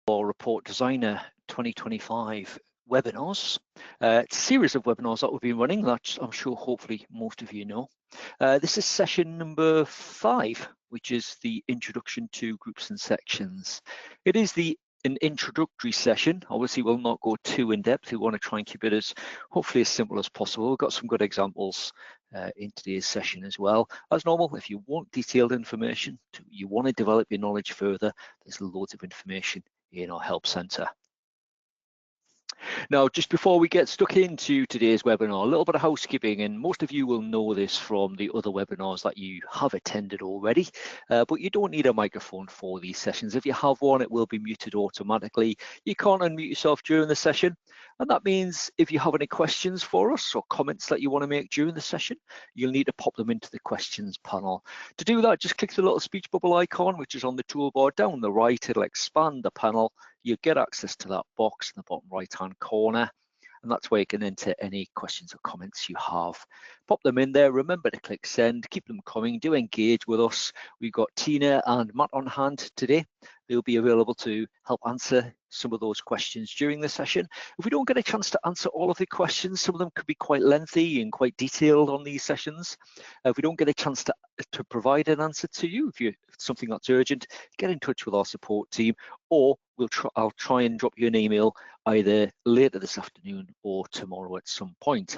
Or Report Designer 2025 webinars. It's a series of webinars that we've been running that I'm sure hopefully most of you know. This is session number 5, which is the introduction to groups and sections. It is an introductory session. Obviously, we'll not go too in depth. We want to try and keep it as hopefully as simple as possible. We've got some good examples in today's session as well. As normal, if you want detailed information, you want to develop your knowledge further, there's loads of information in our help centre. Now, just before we get stuck into today's webinar, a little bit of housekeeping, and most of you will know this from the other webinars that you have attended already, but you don't need a microphone for these sessions. If you have one, it will be muted automatically. You can't unmute yourself during the session, and that means if you have any questions for us or comments that you want to make during the session, you'll need to pop them into the questions panel. To do that, just click the little speech bubble icon, which is on the toolbar down the right. It'll expand the panel. You get access to that box in the bottom right-hand corner, and that's where you can enter any questions or comments you have. Pop them in there. Remember to click send, keep them coming, do engage with us. We've got Tina and Matt on hand today. They'll be available to help answer some of those questions during the session. If we don't get a chance to answer all of the questions, some of them could be quite lengthy and quite detailed on these sessions. If we don't get a chance to provide an answer to you, if it's something that's urgent, get in touch with our support team, or I'll try and drop you an email either later this afternoon or tomorrow at some point.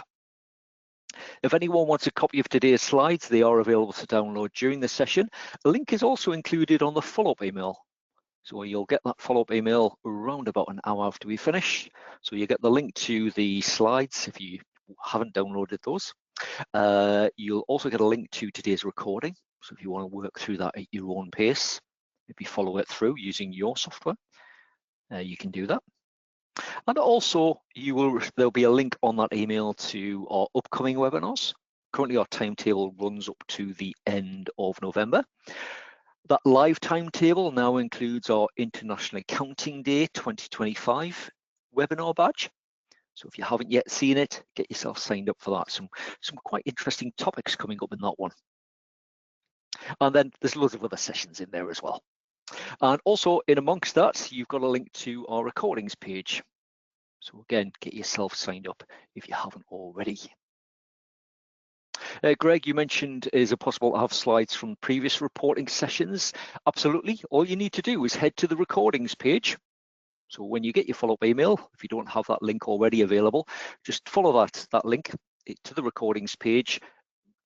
If anyone wants a copy of today's slides, they are available to download during the session. A link is also included on the follow-up email. So you'll get that follow-up email around about an hour after we finish. So you get the link to the slides if you haven't downloaded those. You'll also get a link to today's recording. So if you want to work through that at your own pace, maybe follow it through using your software, you can do that. And also, there'll be a link on that email to our upcoming webinars. Currently, our timetable runs up to the end of November. That live timetable now includes our International Accounting Day 2025 webinar badge. So if you haven't yet seen it, get yourself signed up for that. Some quite interesting topics coming up in that one. And then there's loads of other sessions in there as well. And also in amongst that, you've got a link to our recordings page. So again, get yourself signed up if you haven't already. Greg, you mentioned, is it possible to have slides from previous reporting sessions? Absolutely. All you need to do is head to the recordings page. So when you get your follow-up email, if you don't have that link already available, just follow that link to the recordings page.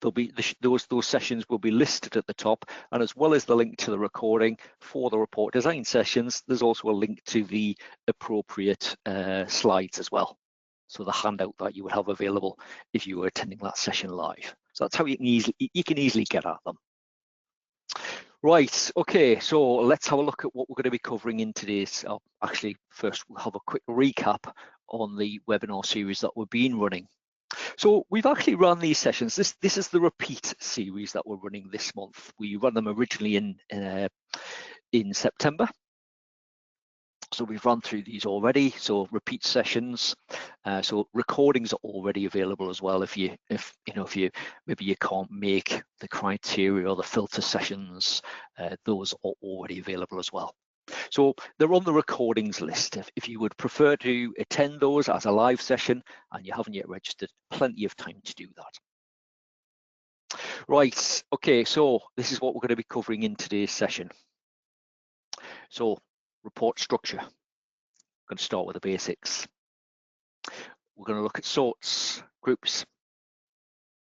There'll be those sessions will be listed at the top, and as well as the link to the recording for the report design sessions, there's also a link to the appropriate slides as well. So the handout that you would have available if you were attending that session live. So that's how you can easily get at them. Right, okay, so let's have a look at what we're going to be covering in today's. Actually, first we'll have a quick recap on the webinar series that we've been running. So we've actually run these sessions. This is the repeat series that we're running this month. We ran them originally in September. So we've run through these already. So repeat sessions. So recordings are already available as well. If you maybe you can't make the criteria or the filter sessions, those are already available as well. So they're on the recordings list. If you would prefer to attend those as a live session and you haven't yet registered, plenty of time to do that. Right, okay, so this is what we're going to be covering in today's session. So report structure. I'm going to start with the basics. We're going to look at sorts, groups,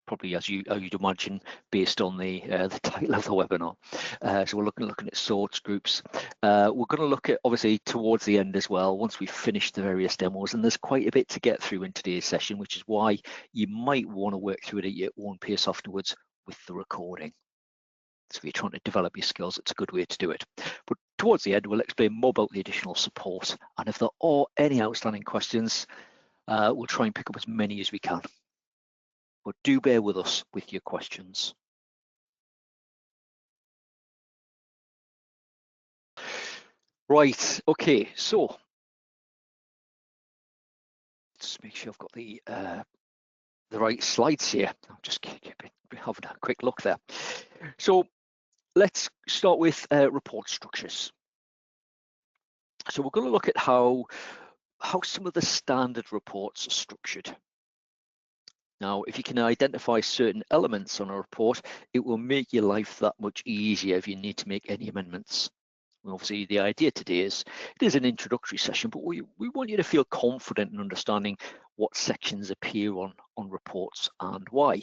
probably as you'd imagine based on the title of the webinar. So we're looking at sorts, groups. We're going to look at, obviously, towards the end as well, once we've finished the various demos, and there's quite a bit to get through in today's session, which is why you might want to work through it at your own pace afterwards with the recording. So if you're trying to develop your skills, it's a good way to do it. But towards the end, we'll explain more about the additional support. And if there are any outstanding questions, we'll try and pick up as many as we can. But do bear with us with your questions. Right, okay, so just make sure I've got the right slides here. I'll just having a quick look there. So let's start with report structures. So we're going to look at how some of the standard reports are structured. Now, if you can identify certain elements on a report, it will make your life that much easier if you need to make any amendments. And obviously, the idea today is it is an introductory session, but we want you to feel confident in understanding what sections appear on reports and why.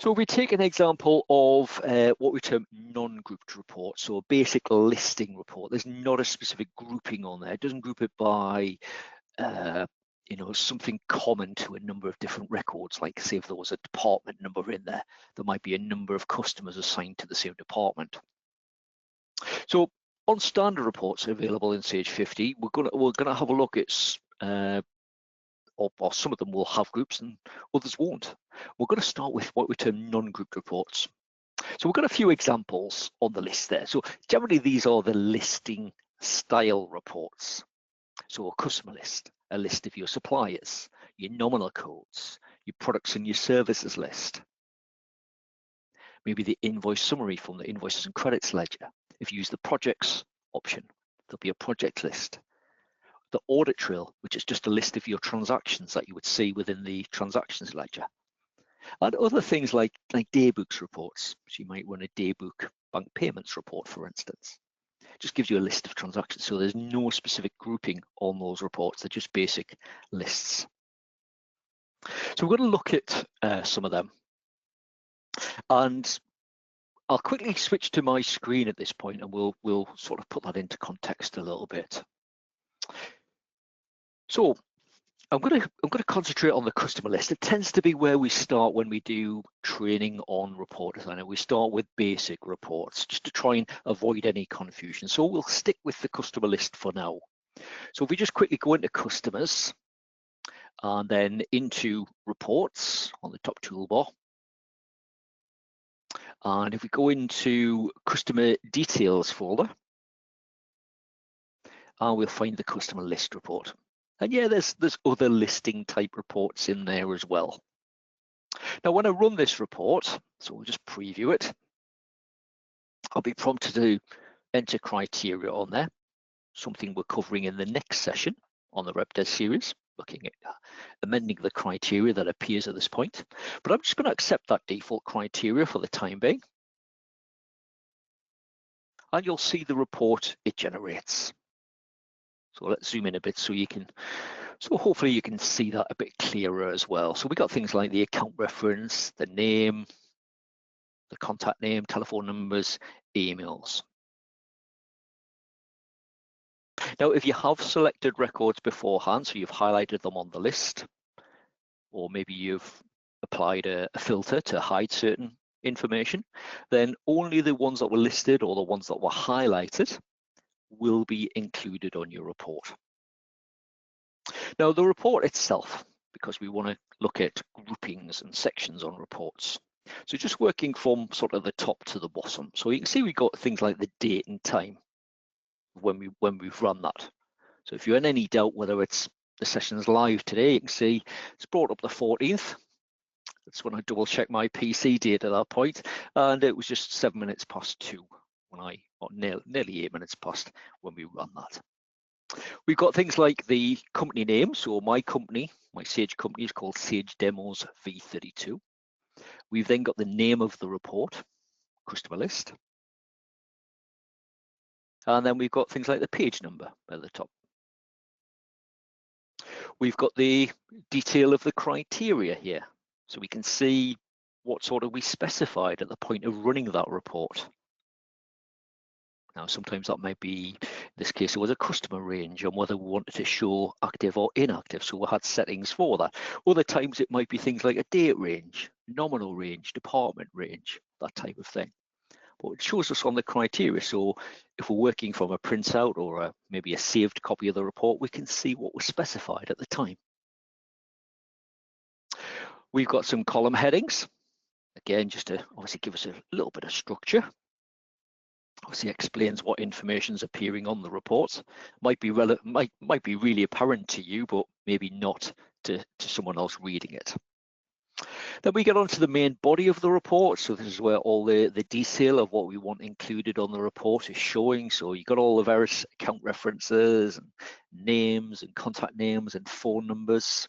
So we take an example of what we term non-grouped reports, so a basic listing report. There's not a specific grouping on there. It doesn't group it by something common to a number of different records, like say if there was a department number in there, there might be a number of customers assigned to the same department. So on standard reports available in Sage 50, we're gonna have a look at or some of them will have groups and others won't. We're going to start with what we term non-grouped reports. So we've got a few examples on the list there. So generally these are the listing style reports. So a customer list, a list of your suppliers, your nominal codes, your products and your services list. Maybe the invoice summary from the invoices and credits ledger. If you use the projects option, there'll be a project list. The audit trail, which is just a list of your transactions that you would see within the transactions ledger. And other things like daybooks reports. So you might run a daybook bank payments report, for instance. It just gives you a list of transactions. So there's no specific grouping on those reports. They're just basic lists. So we're going to look at some of them. And I'll quickly switch to my screen at this point and we'll sort of put that into context a little bit. So I'm going to concentrate on the customer list. It tends to be where we start when we do training on report designer. We start with basic reports just to try and avoid any confusion. So we'll stick with the customer list for now. So if we just quickly go into customers and then into reports on the top toolbar. And if we go into customer details folder, we'll find the customer list report. And yeah, there's other listing type reports in there as well. Now, when I run this report, so we'll just preview it, I'll be prompted to enter criteria on there, something we're covering in the next session on the RepDev series, looking at amending the criteria that appears at this point. But I'm just going to accept that default criteria for the time being. And you'll see the report it generates. So let's zoom in a bit so hopefully you can see that a bit clearer as well. So we got things like the account reference, the name, the contact name, telephone numbers, emails. Now, if you have selected records beforehand, so you've highlighted them on the list, or maybe you've applied a filter to hide certain information, then only the ones that were listed or the ones that were highlighted will be included on your report. Now, the report itself, because we want to look at groupings and sections on reports. So just working from sort of the top to the bottom. So you can see we've got things like the date and time when we've run that. So if you're in any doubt whether it's the session's live today, you can see it's brought up the 14th. That's when I double check my PC date at that point, and it was just 7 minutes past 2 when nearly 8 minutes past when we run that. We've got things like the company name. So my Sage company is called Sage Demos V32. We've then got the name of the report, customer list. And then we've got things like the page number at the top. We've got the detail of the criteria here. So we can see what sort of we specified at the point of running that report. Now, sometimes that might be, in this case, it was a customer range on whether we wanted to show active or inactive. So we had settings for that. Other times it might be things like a date range, nominal range, department range, that type of thing. But it shows us on the criteria. So if we're working from a printout or maybe a saved copy of the report, we can see what was specified at the time. We've got some column headings. Again, just to obviously give us a little bit of structure. Obviously explains what information is appearing on the reports. Might be really apparent to you, but maybe not to someone else reading it. Then we get onto the main body of the report. So this is where all the detail of what we want included on the report is showing. So you've got all the various account references and names and contact names and phone numbers.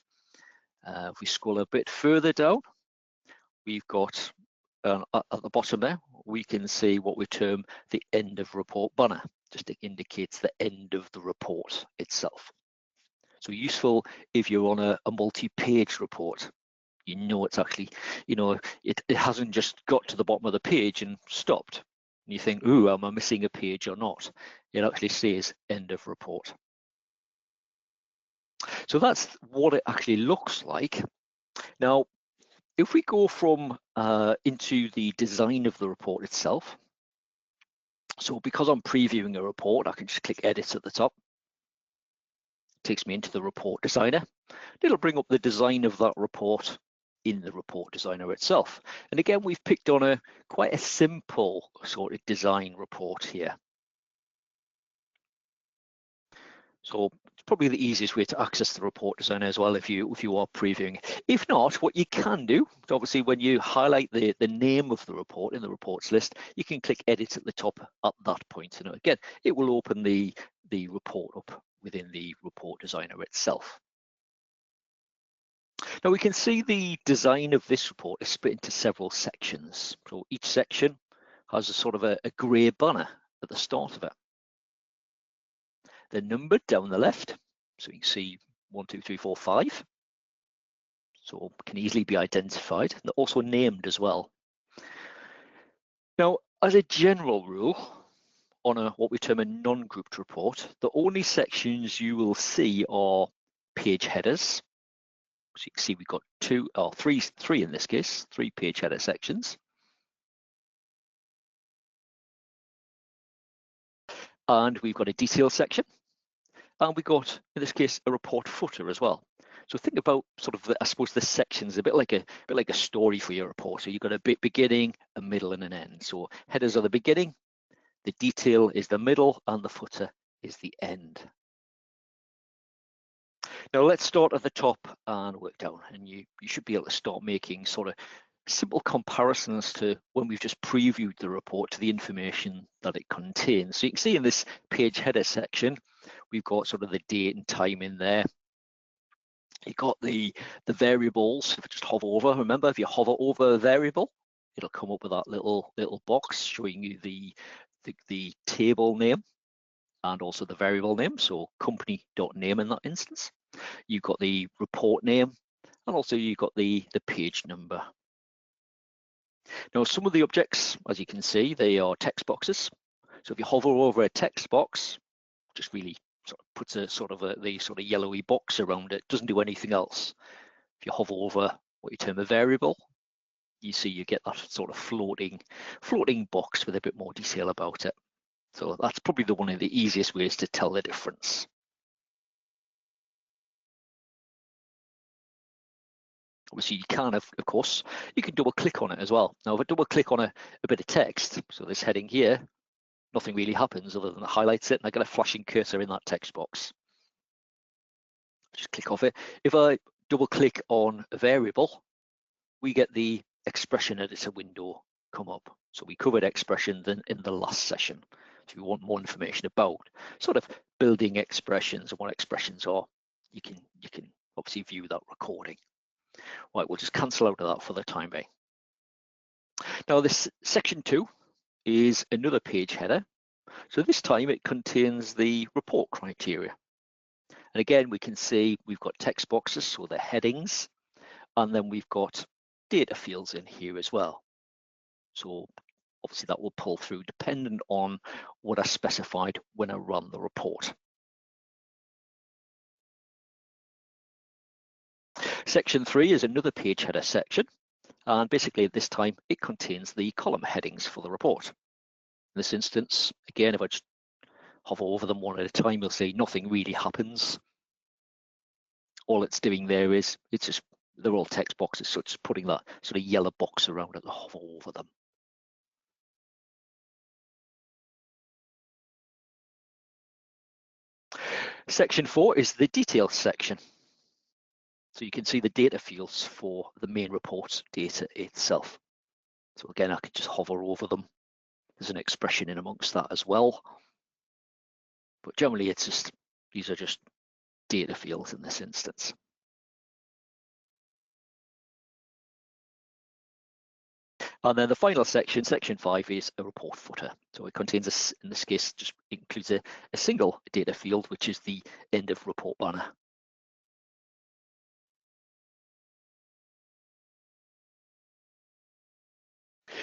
If we scroll a bit further down, we've got at the bottom there, we can see what we term the end of report banner. Just indicates the end of the report itself. So useful if you're on a multi-page report. You know it's actually, it hasn't just got to the bottom of the page and stopped. And you think, ooh, am I missing a page or not? It actually says end of report. So that's what it actually looks like. Now, if we go from into the design of the report itself, so because I'm previewing a report, I can just click edit at the top. It takes me into the report designer. It'll bring up the design of that report in the report designer itself. And again, we've picked on quite a simple sort of design report here. So it's probably the easiest way to access the report designer as well if you are previewing. If not, what you can do, obviously when you highlight the name of the report in the reports list, you can click edit at the top at that point. And again, it will open the report up within the report designer itself. Now we can see the design of this report is split into several sections. So each section has a sort of a grey banner at the start of it. They're numbered down the left, so you can see 1, 2, 3, 4, 5. So can easily be identified. They're also named as well. Now, as a general rule, on what we term a non-grouped report, the only sections you will see are page headers. So you can see we've got three in this case, 3 page header sections. And we've got a detail section. And we've got, in this case, a report footer as well. So think about sort of, I suppose, the sections a bit like a story for your report. So you've got a bit beginning, a middle, and an end. So headers are the beginning, the detail is the middle, and the footer is the end. Now let's start at the top and work down, and you should be able to start making sort of simple comparisons to when we've just previewed the report to the information that it contains. So you can see in this page header section, we've got sort of the date and time in there. You've got the variables. If I just hover over, remember, if you hover over a variable, it'll come up with that little box showing you the table name and also the variable name, so company.name in that instance. You've got the report name, and also you've got the page number. Now, some of the objects, as you can see, they are text boxes. So if you hover over a text box, just really sort of puts a sort of the sort of yellowy box around it, doesn't do anything else. If you hover over what you term a variable, you see you get that sort of floating box with a bit more detail about it. So that's probably one of the easiest ways to tell the difference. Obviously, you can, of course, you can double click on it as well. Now, if I double click on a bit of text, so this heading here, nothing really happens other than it highlights it, and I get a flashing cursor in that text box. Just click off it. If I double click on a variable, we get the expression editor window come up. So we covered expressions in the last session. So if you want more information about sort of building expressions and what expressions are, you can obviously view that recording. Right, we'll just cancel out of that for the time being. Now this section 2 is another page header. So this time it contains the report criteria. And again, we can see we've got text boxes, so the headings, and then we've got data fields in here as well. So obviously that will pull through dependent on what I specified when I run the report. Section 3 is another page header section. And basically this time it contains the column headings for the report. In this instance, again, if I just hover over them one at a time, you'll see nothing really happens. All it's doing there is, they're all text boxes, so it's putting that sort of yellow box around it to hover over them. Section 4 is the details section. So you can see the data fields for the main reports data itself. So again, I could just hover over them. There's an expression in amongst that as well. But generally, it's just, these are just data fields in this instance. And then the final section, section 5, is a report footer. So it contains, in this case, just includes a single data field, which is the end of report banner.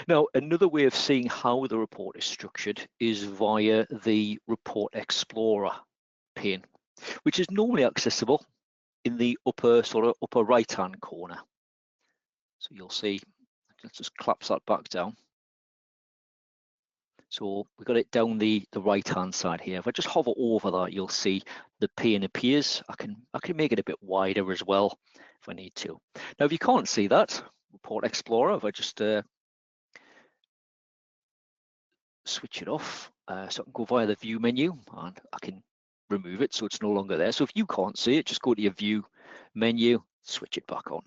Now, another way of seeing how the report is structured is via the Report Explorer pane, which is normally accessible in the upper right-hand corner. So you'll see, let's just collapse that back down. So we've got it down the right-hand side here. If I just hover over that, you'll see the pane appears. I can make it a bit wider as well if I need to. Now, if you can't see that, Report Explorer, if I just switch it off, so I can go via the View menu and I can remove it so it's no longer there. So if you can't see it, just go to your View menu, switch it back on.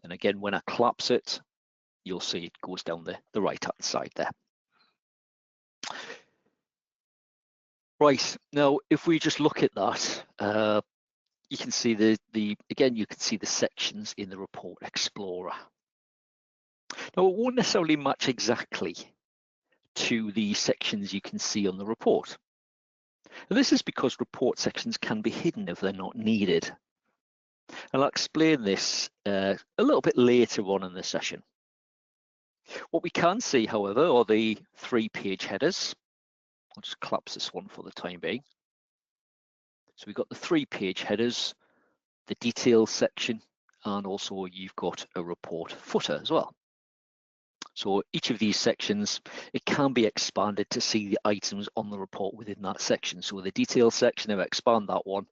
And again, when I collapse it, you'll see it goes down the right-hand side there. Right, now if we just look at that, you can see again, you can see the sections in the Report Explorer. Now, it won't necessarily match exactly to the sections you can see on the report. And this is because report sections can be hidden if they're not needed. And I'll explain this a little bit later on in the session. What we can see, however, are the 3-page headers. I'll just collapse this one for the time being. So we've got the 3-page headers, the details section, and also you've got a report footer as well. So each of these sections, it can be expanded to see the items on the report within that section. So the details section, if I expand that one,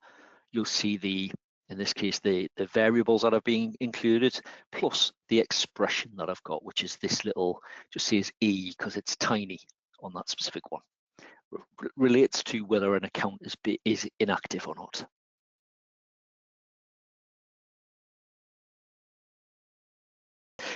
you'll see in this case, the variables that are being included, plus the expression that I've got, which is this little, just says E because it's tiny on that specific one. Relates to whether an account is inactive or not.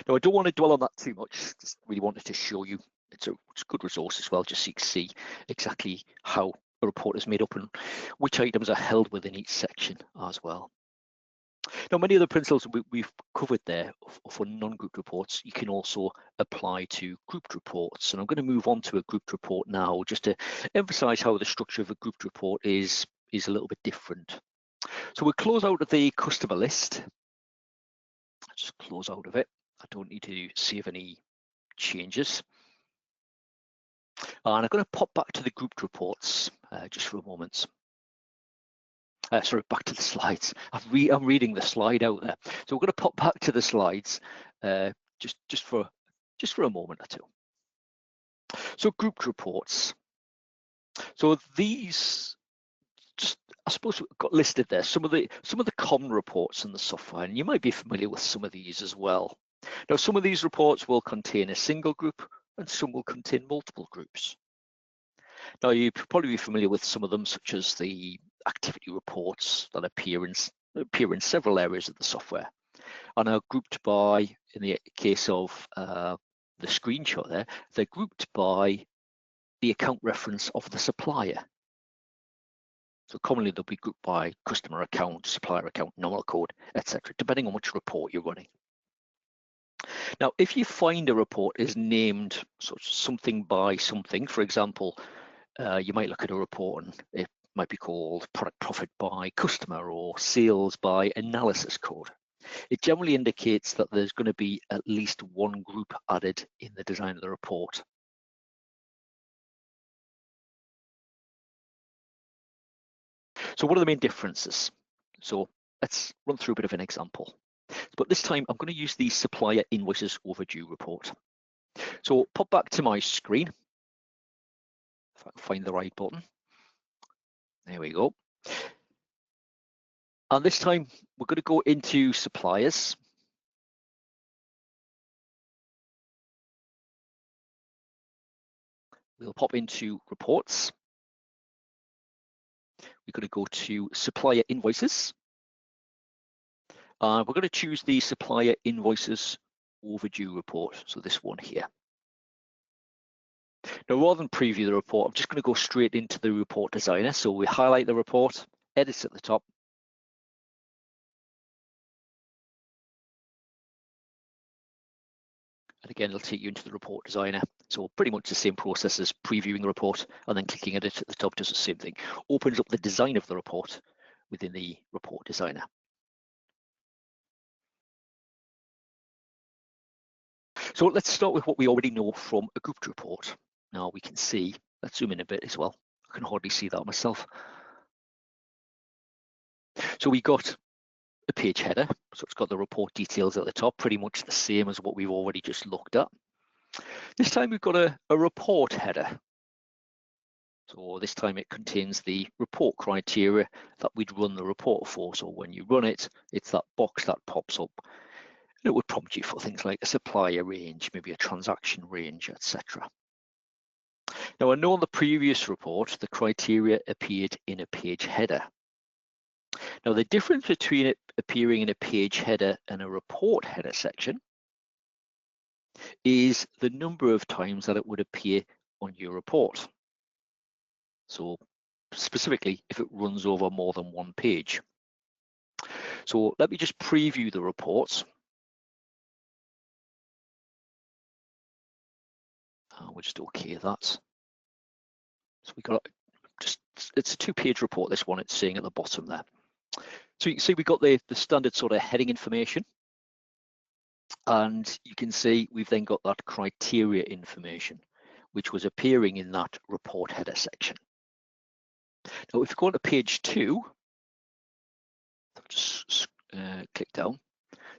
Now, I don't want to dwell on that too much, just really wanted to show you it's a good resource as well, just so you can see exactly how a report is made up and which items are held within each section as well. Now, many of the principles we've covered there for non-grouped reports, you can also apply to grouped reports. And I'm going to move on to a grouped report now, just to emphasize how the structure of a grouped report is a little bit different. So we'll close out of the customer list. Just close out of it. I don't need to save any changes. And I'm going to pop back to the grouped reports just for a moment. Sorry, back to the slides. I'm reading the slide out there. So we're going to pop back to the slides just for a moment or two. So grouped reports. So these, I suppose, got listed there. Some of the common reports in the software, and you might be familiar with some of these as well. Now, some of these reports will contain a single group, and some will contain multiple groups. Now, you'll probably be familiar with some of them, such as the activity reports that appear in several areas of the software, and are grouped by, in the case of the screenshot there, they're grouped by the account reference of the supplier. So commonly they'll be grouped by customer account, supplier account, nominal code, etc., depending on which report you're running. Now, if you find a report is named something by something, for example, you might look at a report and it might be called product profit by customer or sales by analysis code. It generally indicates that there's going to be at least one group added in the design of the report. So what are the main differences? So let's run through a bit of an example. But this time I'm going to use the supplier invoices overdue report. So pop back to my screen. If I can find the right button. There we go. And this time we're going to go into suppliers. We'll pop into reports. We're going to go to supplier invoices. We're going to choose the supplier invoices overdue report, so this one here. Now, rather than preview the report, I'm just going to go straight into the report designer. So we highlight the report, edit at the top. And again, it'll take you into the report designer. So pretty much the same process as previewing the report and then clicking edit at the top does the same thing. Opens up the design of the report within the report designer. So let's start with what we already know from a grouped report. Now we can see, let's zoom in a bit as well. I can hardly see that myself. So we got a page header, so it's got the report details at the top, pretty much the same as what we've already just looked at. This time we've got a report header. So this time it contains the report criteria that we'd run the report for. So when you run it, it's that box that pops up. And it would prompt you for things like a supplier range, maybe a transaction range, etc. Now I know on the previous report, the criteria appeared in a page header. Now the difference between it appearing in a page header and a report header section is the number of times that it would appear on your report. So specifically, if it runs over more than one page. So let me just preview the reports. We'll just okay that. So we got it's a 2-page report, this one, it's saying at the bottom there. So you can see we got the standard sort of heading information. And you can see we've then got that criteria information, which was appearing in that report header section. Now, if you go to page 2, just click down.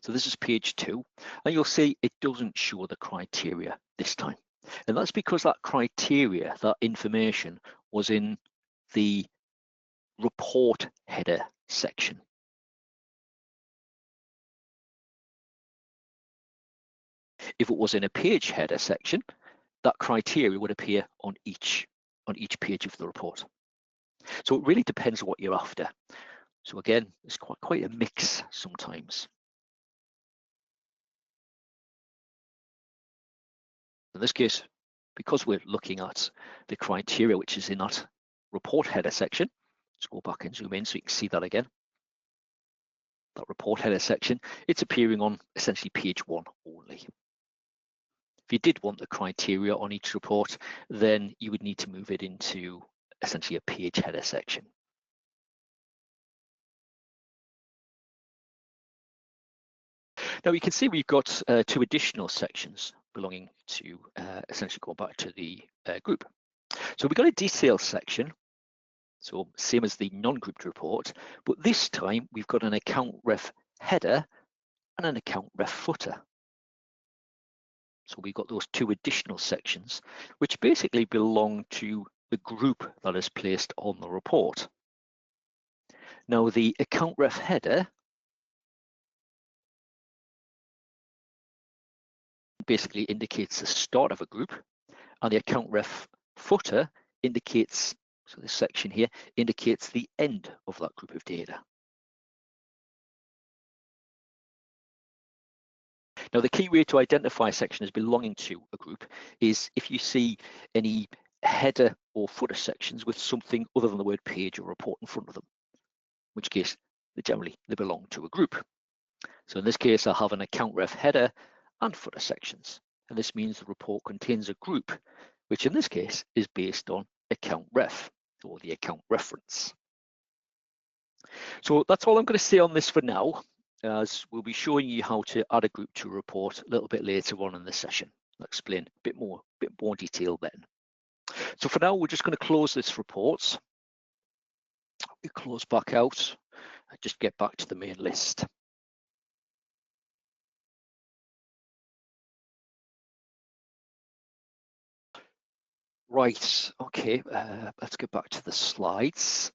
So this is page 2, and you'll see it doesn't show the criteria this time. And that's because that criteria, that information, was in the report header section. If it was in a page header section, that criteria would appear on each page of the report. So it really depends on what you're after. So again, it's quite a mix sometimes. In this case, because we're looking at the criteria which is in that report header section, let's go back and zoom in so you can see that again. That report header section, it's appearing on essentially page 1 only. If you did want the criteria on each report, then you would need to move it into essentially a page header section. Now you can see we've got 2 additional sections belonging to essentially going back to the group. So we've got a details section, so same as the non-grouped report, but this time we've got an account ref header and an account ref footer. So we've got those 2 additional sections, which basically belong to the group that is placed on the report. Now the account ref header basically indicates the start of a group, and the account ref footer indicates, so this section here indicates the end of that group of data. Now the key way to identify a section as belonging to a group is if you see any header or footer sections with something other than the word page or report in front of them, in which case they belong to a group. So in this case, I have an account ref header and footer sections, and this means the report contains a group, which in this case is based on account ref or the account reference. So that's all I'm going to say on this for now, as we'll be showing you how to add a group to a report a little bit later on in the session. I'll explain a bit more detail then. So for now, we're just going to close this report. We close back out and just get back to the main list. Right, okay, let's get back to the slides.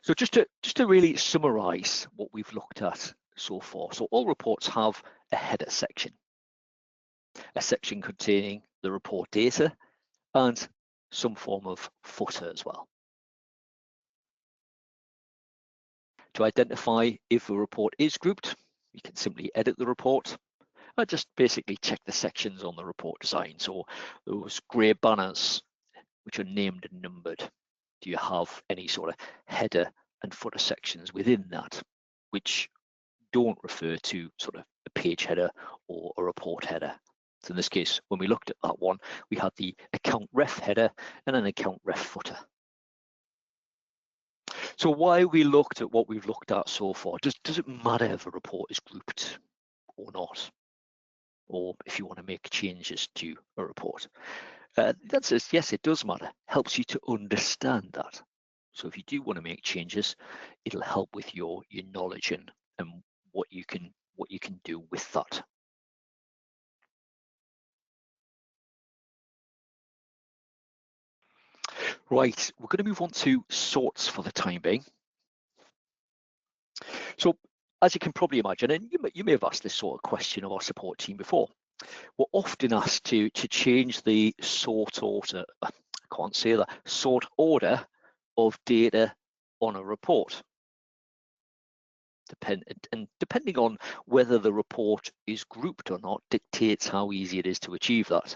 So just to really summarize what we've looked at so far. So all reports have a header section, a section containing the report data and some form of footer as well. To identify if a report is grouped, you can simply edit the report. I just basically check the sections on the report design. So those grey banners, which are named and numbered, do you have any sort of header and footer sections within that, which don't refer to sort of a page header or a report header? So in this case, when we looked at that one, we had the account ref header and an account ref footer. So why we looked at what we've looked at so far, does it matter if a report is grouped or not? Or if you want to make changes to a report? That says, yes, it does matter. Helps you to understand that. So if you do want to make changes, it'll help with your knowledge and what you can do with that. Right, we're going to move on to sorts for the time being. So as you can probably imagine, and you may have asked this sort of question of our support team before, we're often asked to change the sort order, I can't say that, sort order of data on a report. Depending on whether the report is grouped or not dictates how easy it is to achieve that.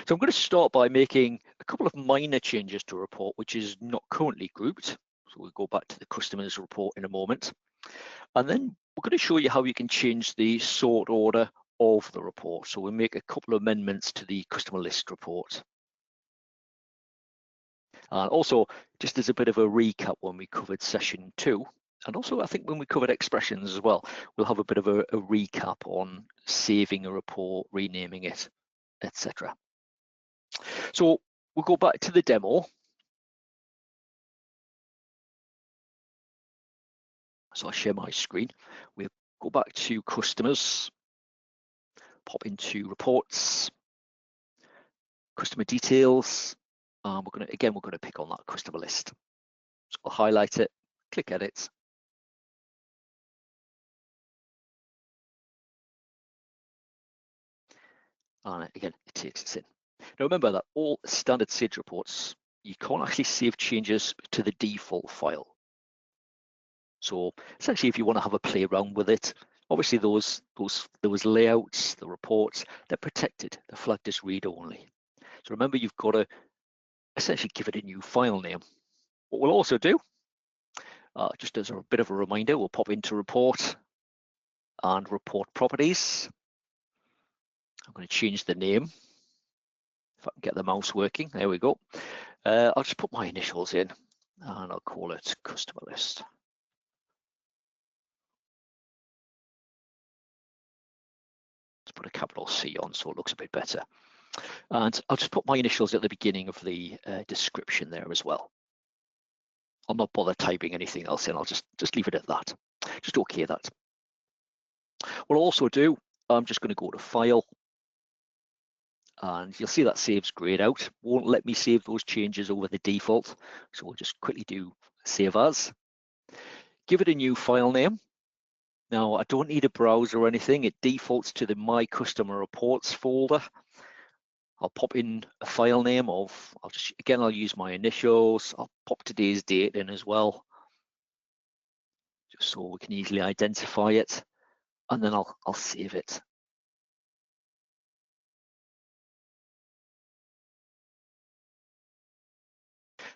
So I'm going to start by making a couple of minor changes to a report which is not currently grouped. So we'll go back to the customer's report in a moment. And then we're going to show you how you can change the sort order of the report. So we'll make a couple of amendments to the customer list report. And also, just as a bit of a recap, when we covered session 2, and also I think when we covered expressions as well, we'll have a bit of a recap on saving a report, renaming it, etc. So we'll go back to the demo. So I'll share my screen. We'll go back to customers, pop into reports, customer details. We're going to pick on that customer list. So I'll highlight it, click edit. And again, it takes us in. Now remember that all standard Sage reports, you can't actually save changes to the default file. So essentially, if you want to have a play around with it, obviously those layouts, the reports, they're protected. They're flagged as read only. So remember, you've got to essentially give it a new file name. What we'll also do, just as a bit of a reminder, we'll pop into report and report properties. I'm going to change the name. If I can get the mouse working, there we go. I'll just put my initials in and I'll call it customer list. Let's put a capital C on so it looks a bit better. And I'll just put my initials at the beginning of the description there as well. I'll not bother typing anything else in, I'll just leave it at that. Just okay that. What I'll also do, I'm just going to go to File, and you'll see that saves grayed out. Won't let me save those changes over the default, so we'll just quickly do Save As. Give it a new file name. Now, I don't need a browser or anything. It defaults to the My Customer Reports folder. I'll pop in a file name of, I'll use my initials. I'll pop today's date in as well, just so we can easily identify it. And then I'll save it.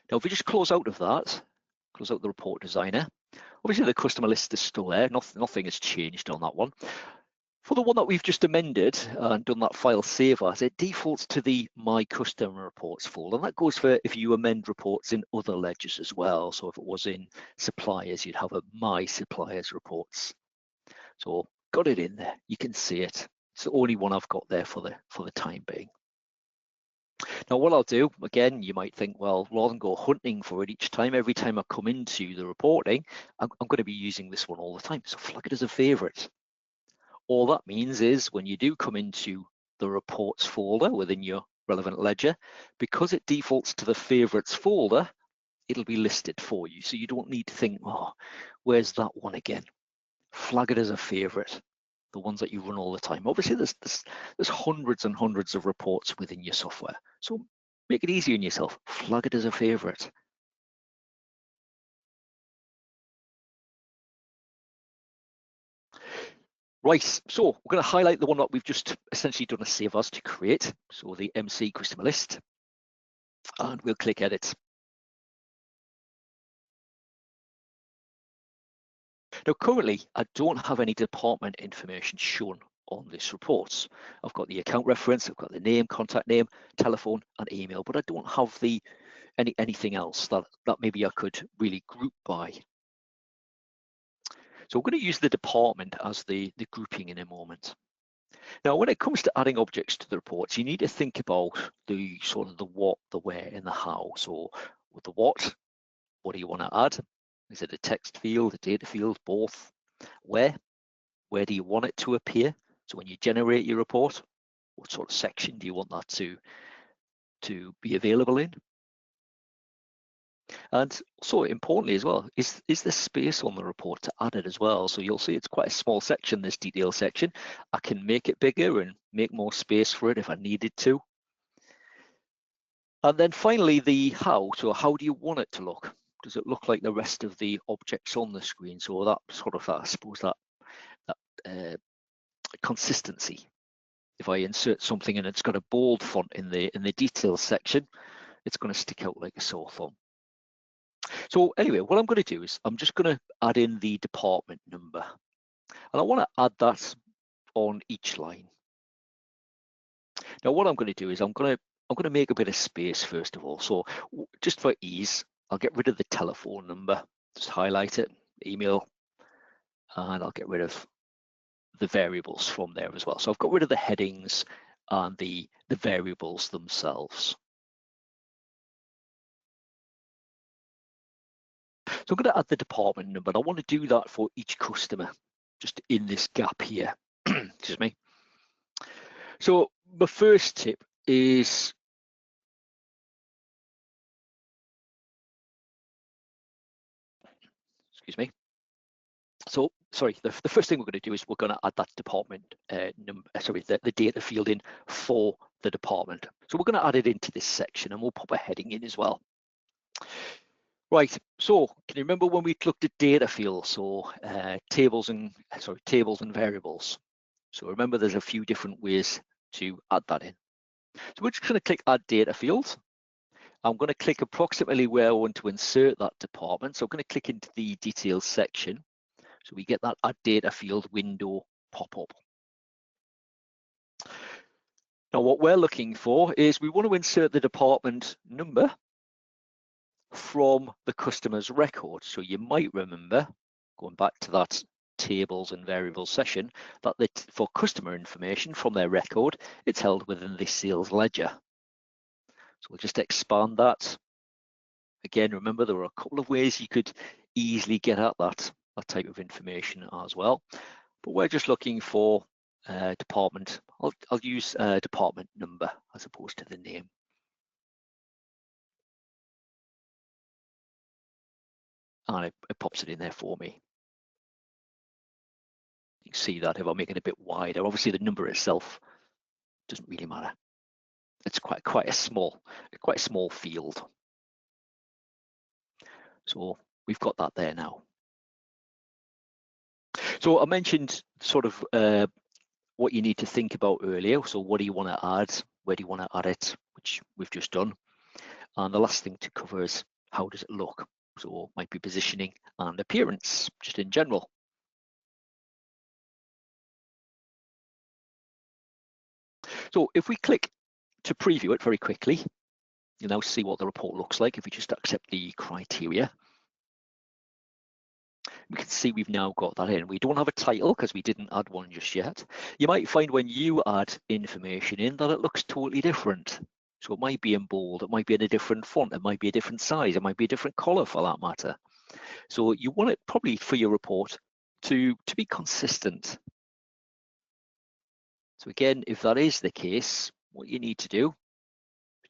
Now, if we just close out of that, close out the report designer, obviously the customer list is still there. Nothing has changed on that one. For the one that we've just amended and done that file save as, it defaults to the My Customer Reports folder. And that goes for if you amend reports in other ledgers as well. So if it was in suppliers, you'd have a My Suppliers Reports. So got it in there. You can see it. It's the only one I've got there for the time being. Now, what I'll do, again, you might think, well, rather than go hunting for it each time, every time I come into the reporting, I'm going to be using this one all the time. So flag it as a favorite. All that means is when you do come into the reports folder within your relevant ledger, because it defaults to the favorites folder, it'll be listed for you. So you don't need to think, oh, where's that one again? Flag it as a favorite, the ones that you run all the time. Obviously, there's hundreds and hundreds of reports within your software. So make it easy on yourself. Flag it as a favorite. Right, so we're going to highlight the one that we've just essentially done a save as to create. So the MC customer list, and we'll click edit. Now, currently, I don't have any department information shown on this report. I've got the account reference, I've got the name, contact name, telephone, and email, but I don't have the anything else that maybe I could really group by. So we're going to use the department as the grouping in a moment. Now, when it comes to adding objects to the reports, you need to think about the sort of the what, the where, and the how. So with the what do you want to add? Is it a text field, a data field, both? Where do you want it to appear? So when you generate your report, what sort of section do you want that to be available in? And so importantly as well, is there space on the report to add it as well? So you'll see it's quite a small section, this detail section. I can make it bigger and make more space for it if I needed to. And then finally, the how. So how do you want it to look? Does it look like the rest of the objects on the screen? So that sort of, I suppose, that consistency. If I insert something and it's got a bold font in the details section, it's going to stick out like a sore thumb. So anyway, what I'm going to do is I'm just going to add in the department number, and I want to add that on each line. Now, what I'm going to do is I'm going to make a bit of space first of all. So just for ease, I'll get rid of the telephone number, just highlight it, email, and I'll get rid of the variables from there as well. So I've got rid of the headings and the variables themselves. So I'm going to add the department number. I want to do that for each customer, just in this gap here. Excuse me. So my first tip is So sorry, the first thing we're going to do is we're going to add that department number, the data field in for the department. So we're going to add it into this section, and we'll pop a heading in as well. Right, so can you remember when we looked at data fields, so tables and variables? So remember, there's a few different ways to add that in. So we're just going to click add data field. I'm going to click approximately where I want to insert that department. So I'm going to click into the details section. So we get that add data field window pop up. Now what we're looking for is we want to insert the department number from the customer's record. So you might remember, going back to that tables and variables session, that for customer information from their record, it's held within the sales ledger. So we'll just expand that. Again, remember, there are a couple of ways you could easily get at that type of information as well. But we're just looking for department. I'll use department number as opposed to the name. And it pops it in there for me. You can see that if I make it a bit wider, obviously the number itself doesn't really matter. It's quite a small field. So we've got that there now. So I mentioned sort of what you need to think about earlier. So what do you want to add? Where do you want to add it? Which we've just done. And the last thing to cover is how does it look? So it might be positioning and appearance, just in general. So if we click to preview it very quickly, you'll now see what the report looks like if we just accept the criteria. We can see we've now got that in. We don't have a title because we didn't add one just yet. You might find when you add information in that it looks totally different. So it might be in bold, it might be in a different font, it might be a different size, it might be a different color for that matter. So you want it probably for your report to be consistent. So again, if that is the case, what you need to do,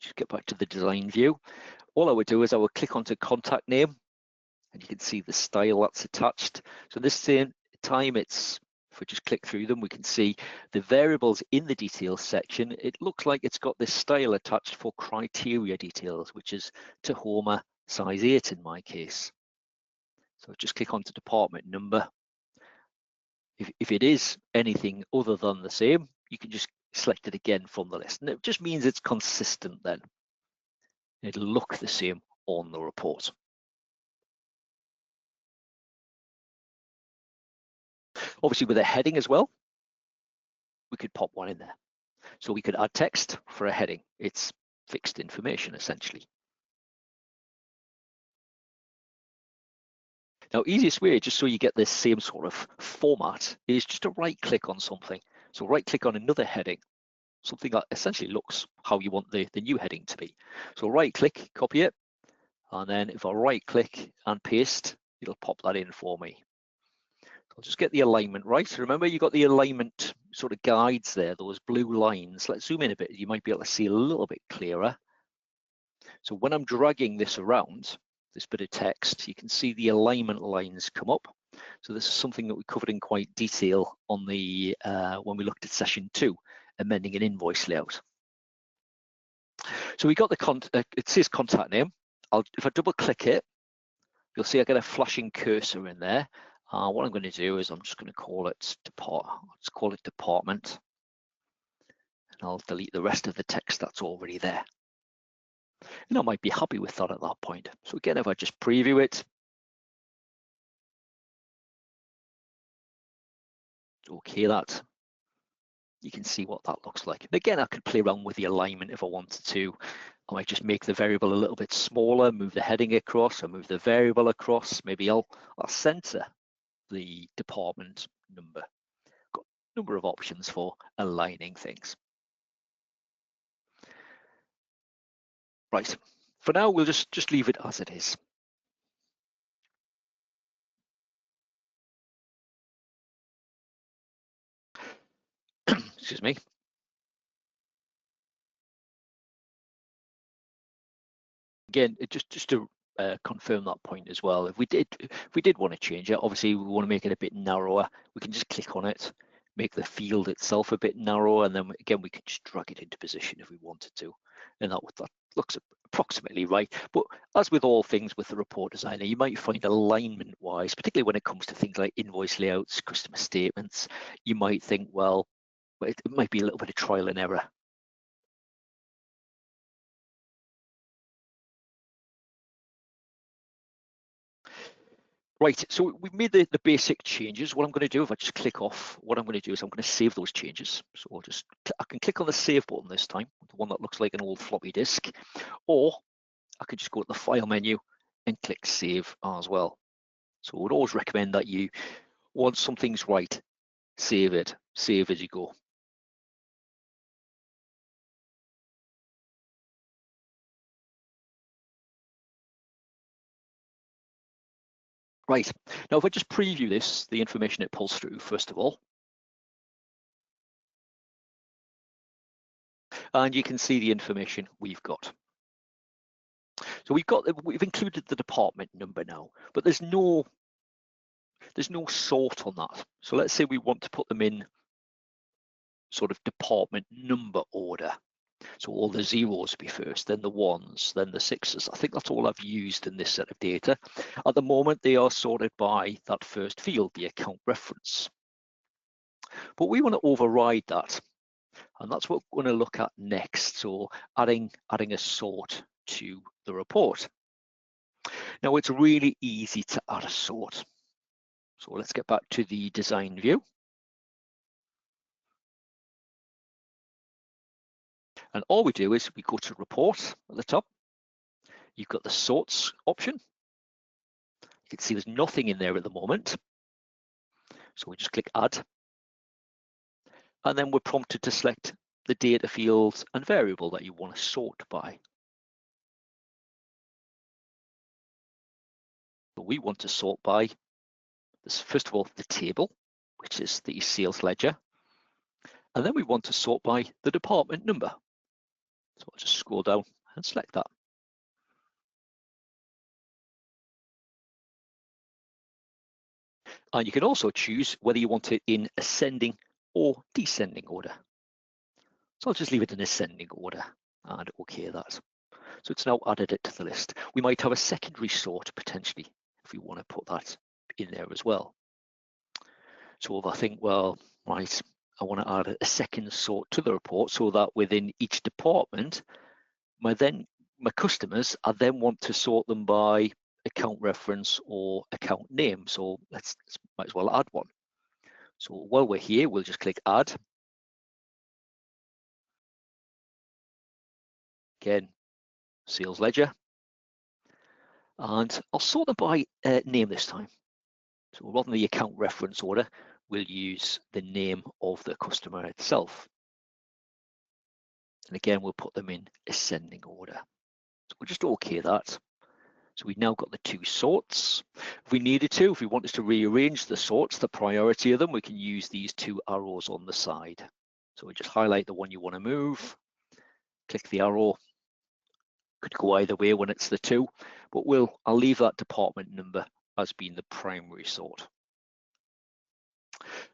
just get back to the design view. All I would do is I would click onto contact name, and you can see the style that's attached. So this same time, if we just click through them, we can see the variables in the details section. It looks like it's got this style attached for criteria details, which is Tahoma size 8 in my case. So just click onto department number. If it is anything other than the same, you can just select it again from the list. And it just means it's consistent then. It'll look the same on the report. Obviously with a heading as well, we could pop one in there. So we could add text for a heading. It's fixed information essentially. Now, easiest way, just so you get this same sort of format, is just to right click on something. So right click on another heading, something that essentially looks how you want the new heading to be. So right click, copy it, and then if I right click and paste, it'll pop that in for me. I'll just get the alignment right. Remember, you got the alignment sort of guides there, those blue lines. Let's zoom in a bit. You might be able to see a little bit clearer. So when I'm dragging this around, this bit of text, you can see the alignment lines come up. So this is something that we covered in quite detail on the when we looked at session 2, amending an invoice layout. So we got the it says contact name. If I double click it, you'll see I get a flashing cursor in there. What I'm going to do is I'm just going to call it department, and I'll delete the rest of the text that's already there. And I might be happy with that at that point. So again, if I just preview it, okay, that you can see what that looks like. And again, I could play around with the alignment if I wanted to. I might just make the variable a little bit smaller, move the heading across, or move the variable across. Maybe I'll center the department number. Got a number of options for aligning things. Right, for now, we'll just leave it as it is. Excuse me. Again, just to confirm that point as well. If we did want to change it, obviously we want to make it a bit narrower. We can just click on it, make the field itself a bit narrower, and then again we can just drag it into position if we wanted to, and that looks approximately right. But as with all things with the report designer, you might find alignment-wise, particularly when it comes to things like invoice layouts, customer statements, you might think, well, it might be a little bit of trial and error. Right, so we've made the basic changes. What I'm going to do, if I just click off, what I'm going to do is I'm going to save those changes. So I can click on the save button this time, the one that looks like an old floppy disk, or I could just go to the file menu and click save as well. So I would always recommend that you, once something's right, save it, save as you go. Right, now if I just preview this, the information it pulls through, first of all, and you can see the information we've got. So we've included the department number now, but there's no sort on that. So let's say we want to put them in sort of department number order. So all the zeros be first, then the ones, then the sixes. I think that's all I've used in this set of data. At the moment, they are sorted by that first field, the account reference. But we want to override that. And that's what we're going to look at next. So adding a sort to the report. Now it's really easy to add a sort. So let's get back to the design view. And all we do is we go to report at the top. You've got the sorts option. You can see there's nothing in there at the moment. So we just click add. And then we're prompted to select the data fields and variable that you want to sort by. So we want to sort by this, first of all, the table, which is the sales ledger. And then we want to sort by the department number. So I'll just scroll down and select that. And you can also choose whether you want it in ascending or descending order. So I'll just leave it in ascending order and OK that. So it's now added it to the list. We might have a secondary sort potentially if we want to put that in there as well. So if I think, well, right, I want to add a second sort to the report so that within each department, my customers, I then want to sort them by account reference or account name. So let's might as well add one. So while we're here, we'll just click add. Again, sales ledger. And I'll sort them by name this time. So rather than the account reference order, we'll use the name of the customer itself. And again, we'll put them in ascending order. So we'll just OK that. So we've now got the two sorts. If we needed to, if we wanted to rearrange the sorts, the priority of them, we can use these two arrows on the side. So we just highlight the one you want to move, click the arrow. Could go either way when it's the two, but I'll leave that department number as being the primary sort.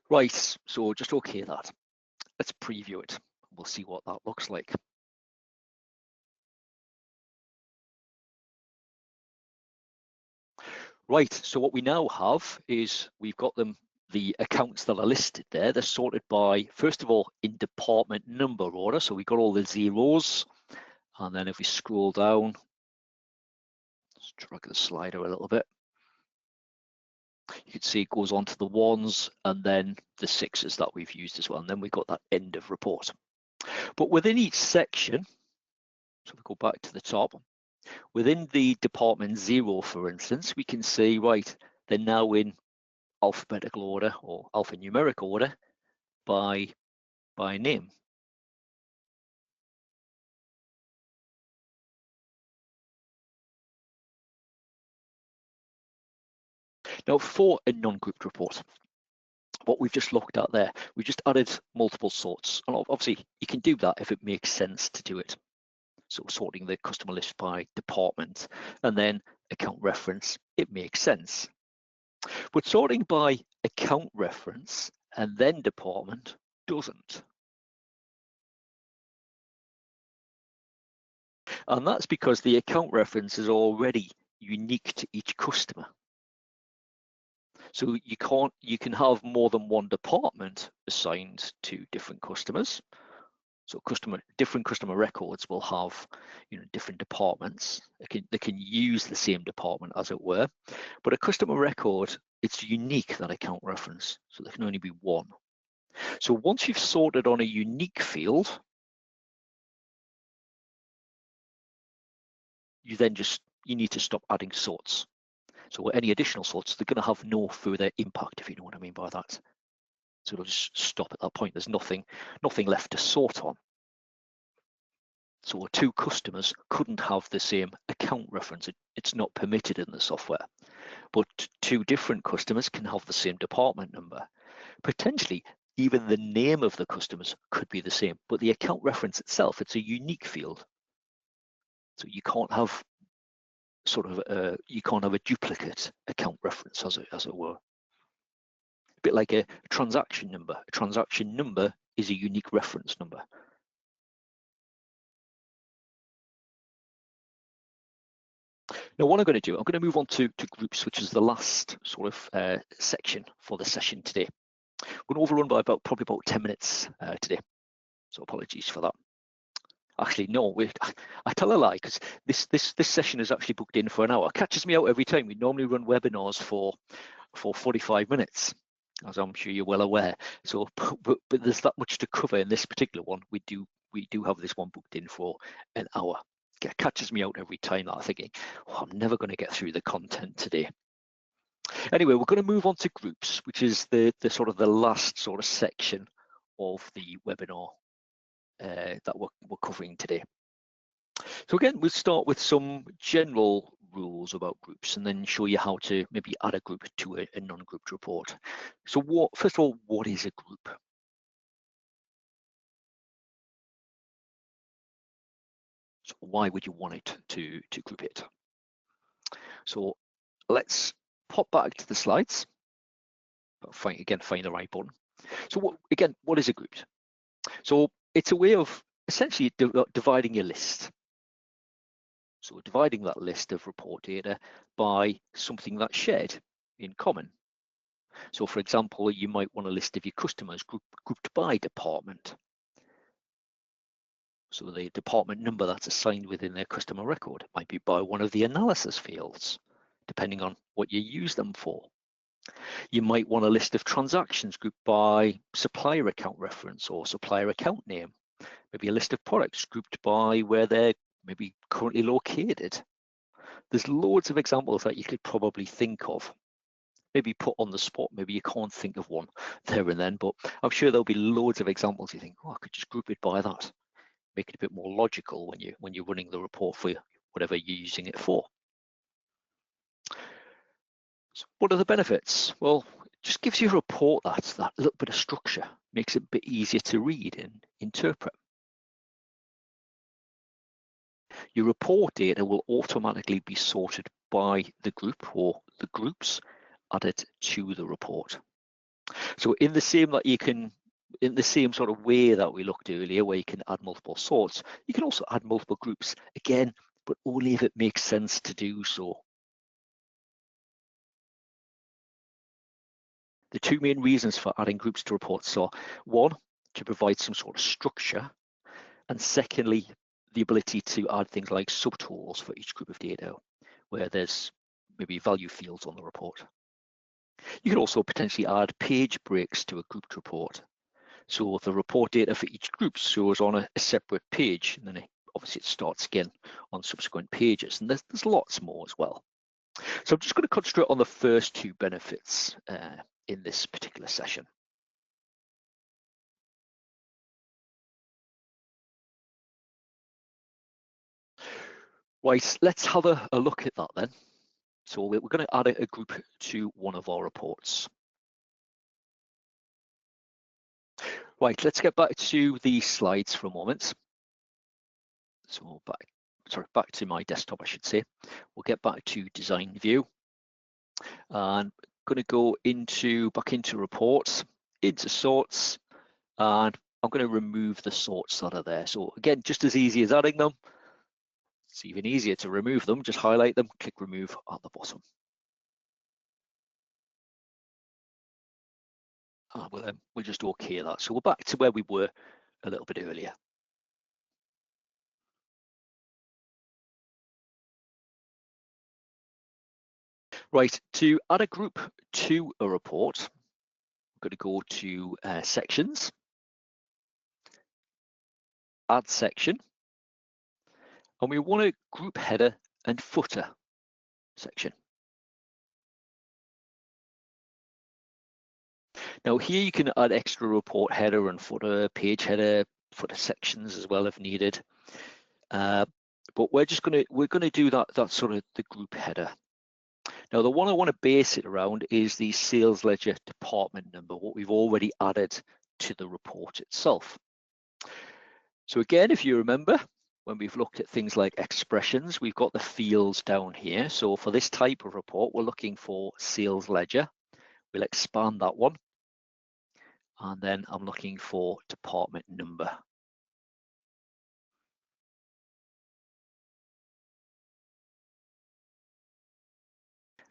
Right, so just OK that. Let's preview it. We'll see what that looks like. Right, so what we now have is we've got the accounts that are listed there. They're sorted by, first of all, in department number order. So we've got all the zeros. And then if we scroll down, let's drag the slider a little bit. You can see it goes on to the ones and then the sixes that we've used as well. And then we've got that end of report. But within each section, so we go back to the top, within the department 0, for instance, we can see, right, they're now in alphabetical order or alphanumeric order by name. Now, for a non-grouped report, what we've just looked at there, we've just added multiple sorts. And obviously, you can do that if it makes sense to do it. So sorting the customer list by department and then account reference, it makes sense. But sorting by account reference and then department doesn't. And that's because the account reference is already unique to each customer. So you can have more than one department assigned to different customers. So different customer records will have, different departments. They can use the same department, as it were. But a customer record, it's unique, that account reference. So there can only be one. So once you've sorted on a unique field, you need to stop adding sorts. So any additional sorts, they're going to have no further impact, if you know what I mean by that. So it'll just stop at that point. There's nothing left to sort on. So two customers couldn't have the same account reference. It's not permitted in the software. But two different customers can have the same department number. Potentially, even the name of the customers could be the same, but the account reference itself, it's a unique field. So you can't have a duplicate account reference, as it were. A bit like a transaction number. A transaction number is a unique reference number. Now, what I'm going to do, I'm going to move on to groups, which is the last sort of section for the session today. We're going to overrun by probably about 10 minutes today, so apologies for that. Actually, no, I tell a lie, because this session is actually booked in for an hour. It catches me out every time. We normally run webinars for 45 minutes, as I'm sure you're well aware. So, but there's that much to cover in this particular one. We do have this one booked in for an hour. It catches me out every time that I'm thinking, oh, I'm never going to get through the content today. Anyway, we're going to move on to groups, which is the last sort of section of the webinar that we're covering today. So again, we'll start with some general rules about groups and then show you how to maybe add a group to a non-grouped report. So first of all, what is a group? So why would you want it to group it? So let's pop back to the slides. Find the right button. So what is a group? So it's a way of essentially dividing your list. So dividing that list of report data by something that's shared in common. So for example, you might want a list of your customers grouped by department. So the department number that's assigned within their customer record might be by one of the analysis fields, depending on what you use them for. You might want a list of transactions grouped by supplier account reference or supplier account name. Maybe a list of products grouped by where they're maybe currently located. There's loads of examples that you could probably think of. Maybe put on the spot, maybe you can't think of one there and then, but I'm sure there'll be loads of examples you think, oh, I could just group it by that. Make it a bit more logical when you're running the report for whatever you're using it for. So what are the benefits? Well, it just gives you a report that's that little bit of structure, makes it a bit easier to read and interpret. Your report data will automatically be sorted by the group or the groups added to the report. So in the same sort of way that we looked earlier, where you can add multiple sorts, you can also add multiple groups again, but only if it makes sense to do so. The two main reasons for adding groups to reports are, one, to provide some sort of structure, and secondly, the ability to add things like subtotals for each group of data, where there's maybe value fields on the report. You can also potentially add page breaks to a grouped report. So the report data for each group shows on a separate page, and then obviously it starts again on subsequent pages, and there's lots more as well. So I'm just going to concentrate on the first two benefits in this particular session. Right, let's have a look at that then. So we're going to add a group to one of our reports. Right, let's get back to the slides for a moment. So back to my desktop, I should say. We'll get back to design view. And going to go back into reports, into sorts, and I'm going to remove the sorts that are there. So again, just as easy as adding them, it's even easier to remove them. Just highlight them, click remove at the bottom. And we'll just OK that. So we're back to where we were a little bit earlier. Right, to add a group to a report, I'm going to go to sections, add section, and we want a group header and footer section. Now here you can add extra report header and footer, page header, footer sections as well if needed. But we're going to do that sort of the group header. Now the one I want to base it around is the sales ledger department number, what we've already added to the report itself. So again, if you remember, when we've looked at things like expressions, we've got the fields down here. So for this type of report, we're looking for sales ledger. We'll expand that one. And then I'm looking for department number.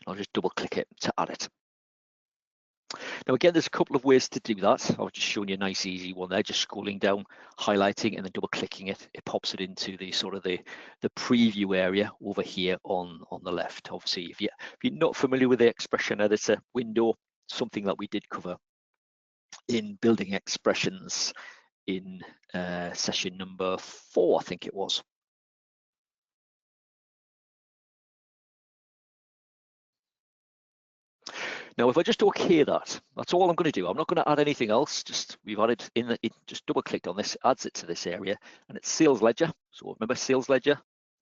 I'll just double click it to add it. Now again, there's a couple of ways to do that. I've just shown you a nice easy one there, just scrolling down, highlighting and then double clicking it. It pops it into the sort of the preview area over here on the left. Obviously, if you're not familiar with the expression editor window, something that we did cover in building expressions in session number 4, I think it was. Now, if I just OK that's all I'm going to do. I'm not going to add anything else. We've added just double clicked on this, adds it to this area, and it's sales ledger. So remember, sales ledger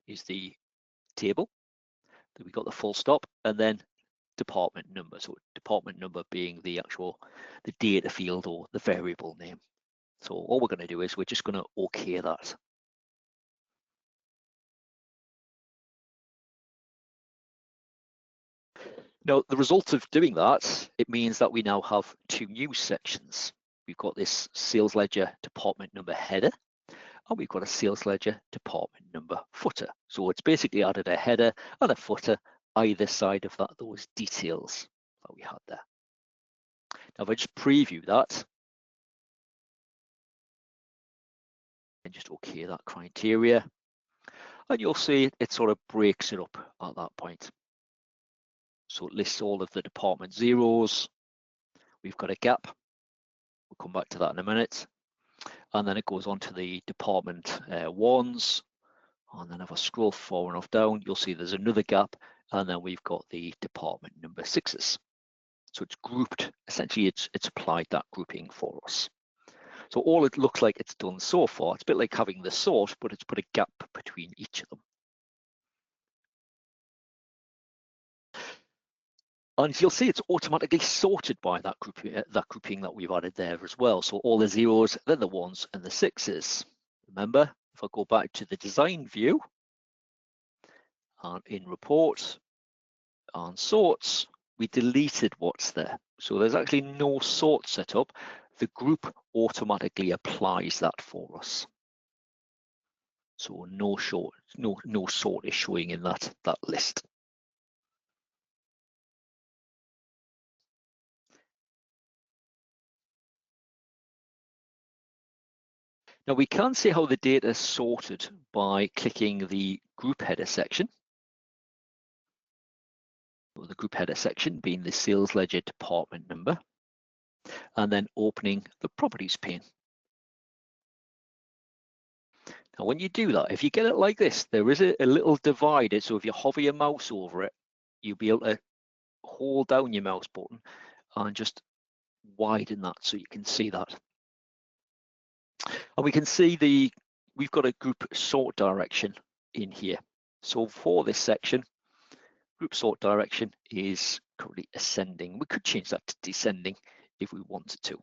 is the table. Then we got the full stop, and then department number. So department number being the data field or the variable name. So all we're going to do is we're just going to OK that. Now, the result of doing that, it means that we now have 2 new sections. We've got this sales ledger department number header, and we've got a sales ledger department number footer. So it's basically added a header and a footer either side of those details that we had there. Now, if I just preview that, and just OK that criteria, and you'll see it sort of breaks it up at that point. So it lists all of the department zeros. We've got a gap. We'll come back to that in a minute. And then it goes on to the department ones. And then if I scroll far enough down, you'll see there's another gap. And then we've got the department number 6s. So it's grouped. Essentially, it's applied that grouping for us. So all it looks like it's done so far, it's a bit like having the sort, but it's put a gap between each of them. And you'll see it's automatically sorted by that grouping that we've added there as well. So all the zeros, then the 1s and the 6s. Remember, if I go back to the design view, and in report, and sorts, we deleted what's there. So there's actually no sort set up. The group automatically applies that for us. So no sort is showing in that list. Now we can see how the data is sorted by clicking the group header section. Or the group header section being the sales ledger department number, and then opening the properties pane. Now when you do that, if you get it like this, there is a little divider. So if you hover your mouse over it, you'll be able to hold down your mouse button and just widen that so you can see that. And we can see we've got a group sort direction in here. So for this section, group sort direction is currently ascending. We could change that to descending if we wanted to.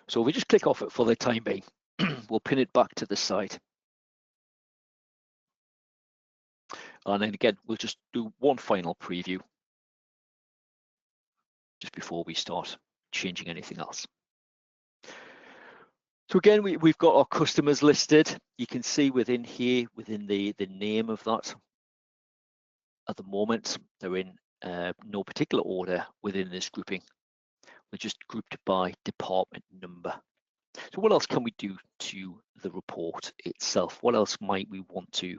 So if we just click off it for the time being, we'll pin it back to the side. And then again, we'll just do one final preview just before we start changing anything else. So again, we've got our customers listed. You can see within here, within the name of that, at the moment, they're in no particular order within this grouping. They're just grouped by department number. So what else can we do to the report itself? What else might we want to,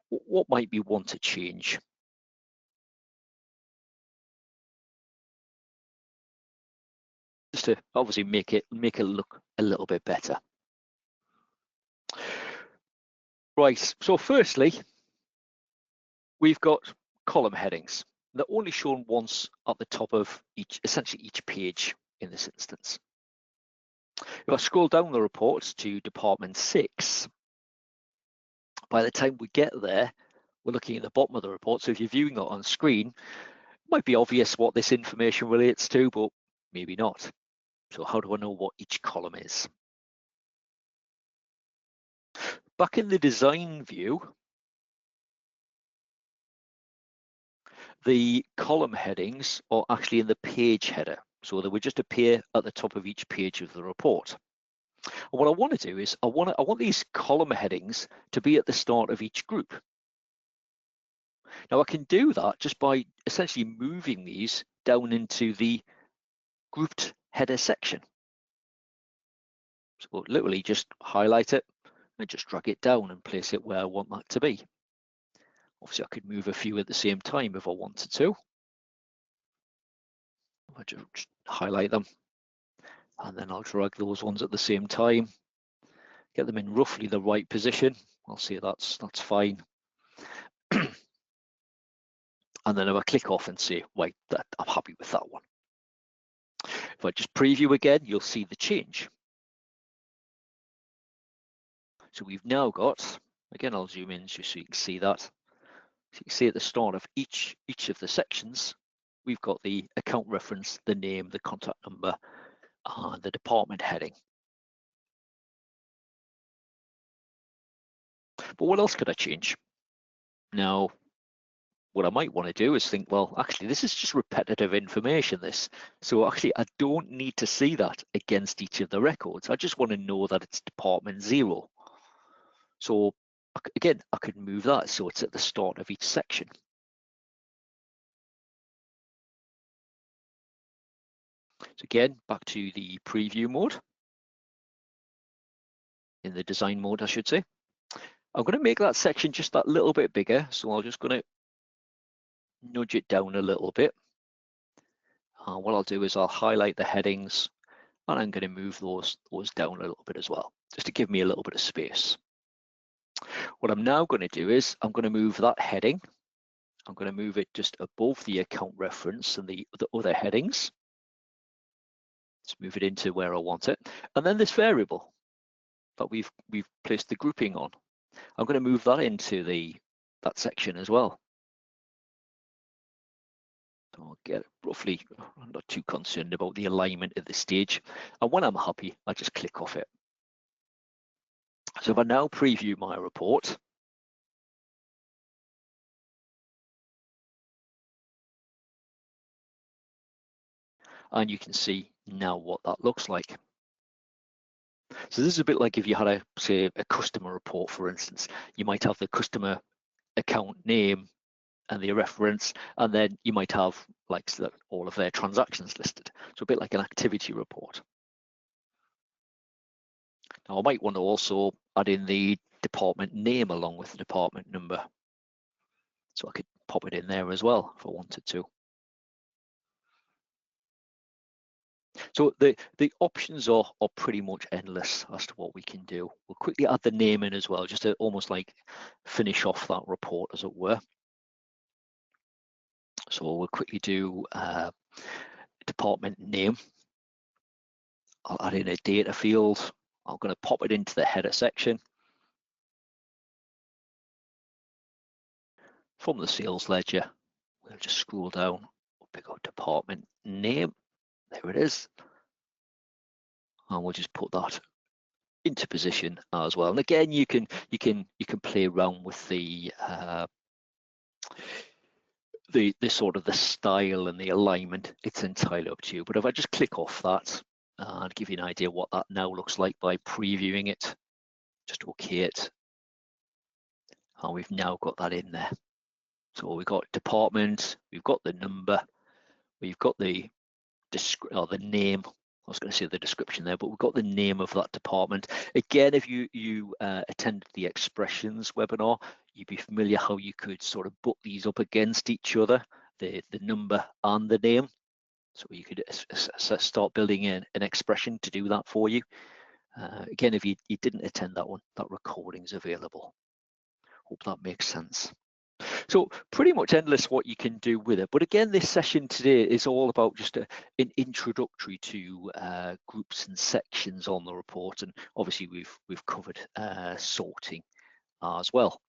what might we want to change? Just to obviously make it look a little bit better. Right, so firstly, we've got column headings. They're only shown once at the top of essentially each page in this instance. If I scroll down the reports to department 6, by the time we get there, we're looking at the bottom of the report. So if you're viewing that on screen, it might be obvious what this information relates to, but maybe not. So how do I know what each column is? Back in the design view, the column headings are actually in the page header. So they would just appear at the top of each page of the report. And what I want to do is I want these column headings to be at the start of each group. Now I can do that just by essentially moving these down into the grouped header section. So literally just highlight it and just drag it down and place it where I want that to be. Obviously I could move a few at the same time if I wanted to. I just highlight them and then I'll drag those ones at the same time, get them in roughly the right position. I'll see that's fine. And then if I click off and say, right, I'm happy with that one. If I just preview again, you'll see the change. So we've now got, again, I'll zoom in just so you can see that. So you can see at the start of each of the sections, we've got the account reference, the name, the contact number, and the department heading. But what else could I change? Now, what I might want to do is think, well, actually, this is just repetitive information, this. So actually, I don't need to see that against each of the records. I just want to know that it's department 0. So again, I could move that so it's at the start of each section. So again, back to the preview mode, in the design mode, I should say. I'm going to make that section just that little bit bigger. So I'm just going to nudge it down a little bit. What I'll do is I'll highlight the headings, and I'm going to move those down a little bit as well, just to give me a little bit of space. What I'm now going to do is I'm going to move that heading. I'm going to move it just above the account reference and the other headings. Let's move it into where I want it. And then this variable that we've placed the grouping on, I'm going to move that into that section as well. So I'll get it roughly, I'm not too concerned about the alignment at this stage. And when I'm happy, I just click off it. So if I now preview my report, and you can see now what that looks like. So this is a bit like if you had say a customer report, for instance. You might have the customer account name and the reference, and then you might have like all of their transactions listed. So a bit like an activity report. Now I might want to also add in the department name along with the department number. So I could pop it in there as well if I wanted to. So the options are pretty much endless as to what we can do. We'll quickly add the name in as well, just to almost like finish off that report, as it were. So we'll quickly do department name. I'll add in a data field. I'm going to pop it into the header section. From the sales ledger, we'll just scroll down, we'll pick up department name. There it is. And we'll just put that into position as well. And again, you can play around with the sort of the style and the alignment. It's entirely up to you. But if I just click off that and give you an idea what that now looks like by previewing it, just OK it, and we've now got that in there. So we've got department, we've got the number, we've got the name. I was going to say the description there, but we've got the name of that department. Again, if you attended the Expressions webinar, you'd be familiar how you could sort of put these up against each other, the number and the name. So you could start building an expression to do that for you. Again, if you didn't attend that one, that recording's available. Hope that makes sense. So pretty much endless what you can do with it. But again, this session today is all about just an introductory to groups and sections on the report. And obviously we've covered sorting as well.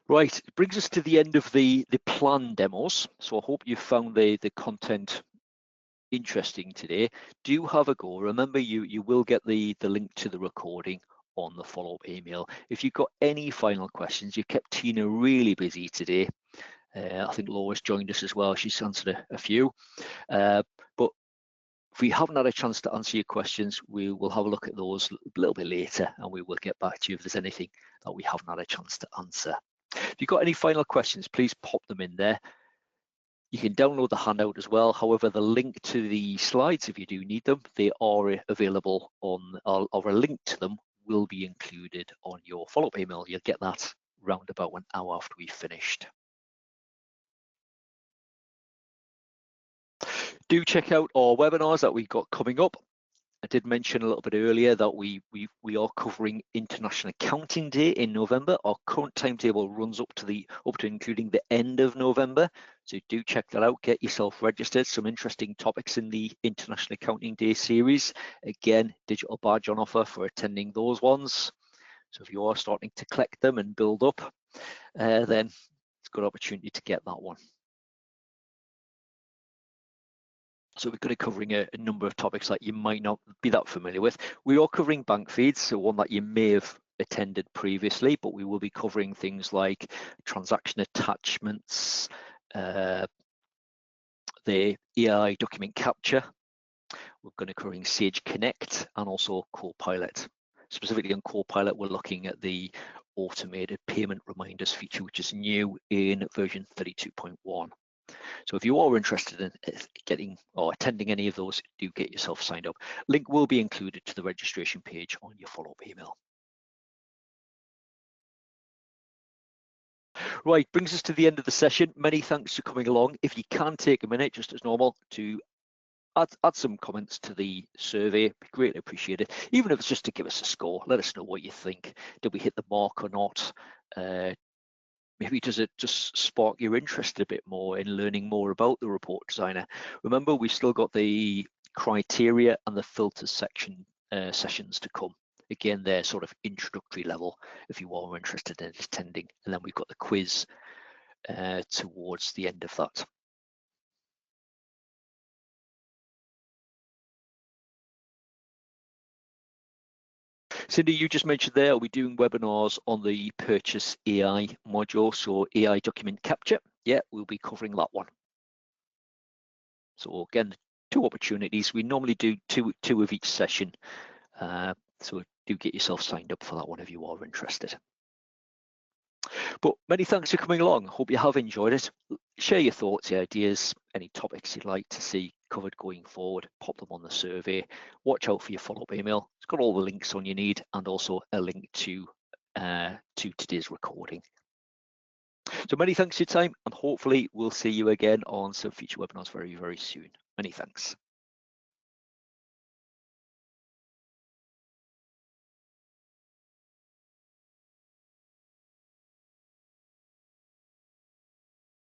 Right, it brings us to the end of the plan demos. So I hope you found the content interesting today. Do have a go. Remember, you will get the link to the recording on the follow-up email. If you've got any final questions, you kept Tina really busy today. I think Laura's joined us as well. She's answered a few. But if we haven't had a chance to answer your questions, we will have a look at those a little bit later, and we will get back to you if there's anything that we haven't had a chance to answer. If you've got any final questions, please pop them in there. You can download the handout as well. However, the link to the slides, if you do need them, they are available or a link to them will be included on your follow-up email. You'll get that round about an hour after we've finished. Do check out our webinars that we've got coming up. I did mention a little bit earlier that we are covering International Accounting Day in November. Our current timetable runs up to including the end of November. So do check that out, get yourself registered. Some interesting topics in the International Accounting Day series. Again, digital badge on offer for attending those ones. So if you are starting to collect them and build up, then it's a good opportunity to get that one. So we're going to be covering a number of topics that you might not be that familiar with. We are covering bank feeds, so one that you may have attended previously, but we will be covering things like transaction attachments, the EI document capture. We're going to be covering Sage Connect and also Copilot. Specifically on Copilot, we're looking at the automated payment reminders feature, which is new in version 32.1. So if you are interested in getting or attending any of those, do get yourself signed up. Link will be included to the registration page on your follow-up email. Right, brings us to the end of the session. Many thanks for coming along. If you can take a minute, just as normal, to add some comments to the survey, be greatly appreciated. Even if it's just to give us a score, let us know what you think. Did we hit the mark or not? Maybe does it just spark your interest a bit more in learning more about the report designer? Remember, we've still got the criteria and the filters section sessions to come. Again, they're sort of introductory level if you are interested in attending. And then we've got the quiz towards the end of that. Cindy, you just mentioned there, are we doing webinars on the Purchase AI module, so AI document capture? Yeah, we'll be covering that one. So again, 2 opportunities. We normally do two of each session. So do get yourself signed up for that one if you are interested. But many thanks for coming along. Hope you have enjoyed it. Share your thoughts, your ideas, any topics you'd like to see covered going forward, pop them on the survey. Watch out for your follow-up email. It's got all the links on you need and also a link to today's recording. So many thanks for your time, and hopefully we'll see you again on some future webinars very, very soon. Many thanks.